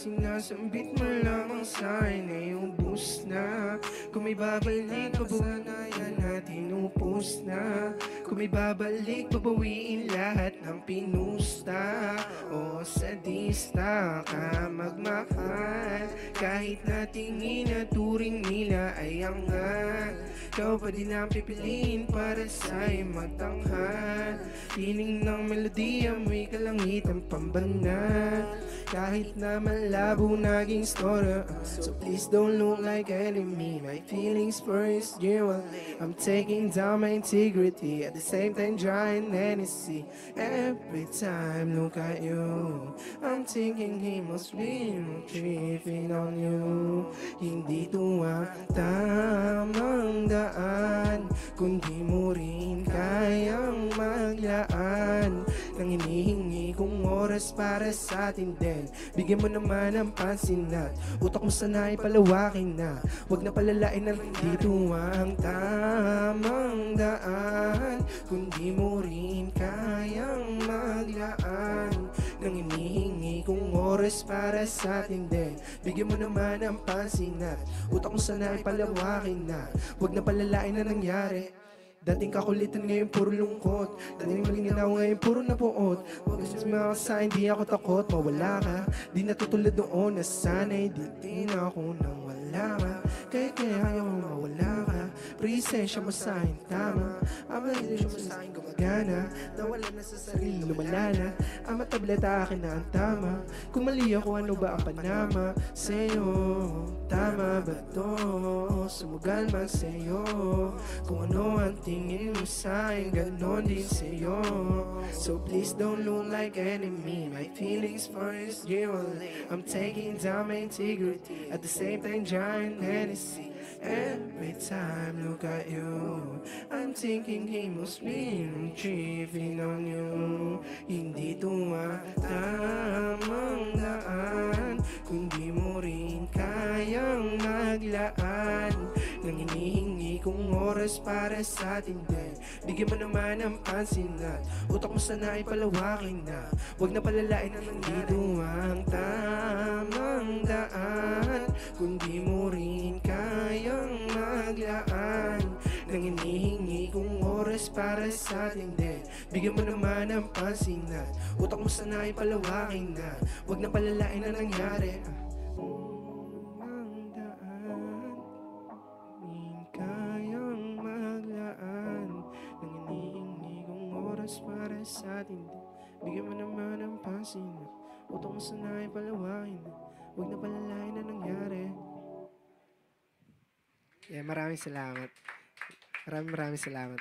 sinasambit mo lamang sa'kin ay ubus na. Kung may babalik, babanayan natin upos na. Kung may babalik, babawiin lahat ng pinusta. O sa dista ka magmahal, kahit na tingin at turing nila ay angat. Ikaw pa din ang pipiliin para sa'yo magtanghal. Piling ng melodiya mo'y kalangitan pambanat. Kahit na malabo naging storya, so please don't look like enemy. My feelings first, you are. I'm taking down my integrity, at the same time trying Hennessy. Every time look at you, I'm thinking he must be tripping on you. Hindi to ang tamang daan, kundi mo rin kayang maglaan ng hinihingi kong oras para sa atin din. Bigyan mo naman ng pansin at utak mo sana ay palawakin na. Huwag na palalain na dito ang tamang daan, kundi mo rin kayang maglaan ng hinihingi kong oras para sa atin din. Bigyan mo naman ng pansin at utak mo sana ay palawakin na. Huwag na palalain na nangyari. Dating kakulitan ngayon puro lungkot, dating malinginaw ngayon puro napuot. Huwag kasi mga sa hindi ako takot, mawala ka. Di natutulad noon na sana'y di na ako nang wala ka. Kaya ayaw mo mawala ka. Presensya mo sa'kin tama, ang malilis mo sa'kin gumagana. Nawala na sa sarili, lumala na. Ang matableta akin na ang tama. Kung mali ako, ano ba ang panama sa'yo? Tama ba to? Sumugal man sa'yo. Kung ano ang tingin mo sa'kin, ganon din sa'yo. So please don't look like enemy. My feelings first, you only. I'm taking down my integrity, at the same time trying Hennessy. Every time look at you, I'm thinking he must be tripping on you. Hindi to ang tamang daan, kundi mo rin kayang maglaan ng hinihingi kong oras para sa atin din. Bigyan mo naman ng pansin at utak mo sana ay palawakin na. Huwag na palalain na nandito ang tamang daan, kundi mo rin kayang maglaan ng hinihingi kong oras para sa atin din. Bigyan mo naman ng pansin at utak mo sana ay palawakin na. Huwag na palalain na nangyari. Ang daan, kayang maglaan ng hinihingi kong oras para sa atin din. Bigyan mo naman ng pansin at utak mo sana ay palawakin na. Huwag na palalain na nangyari. Yeah, maraming salamat. Maraming salamat.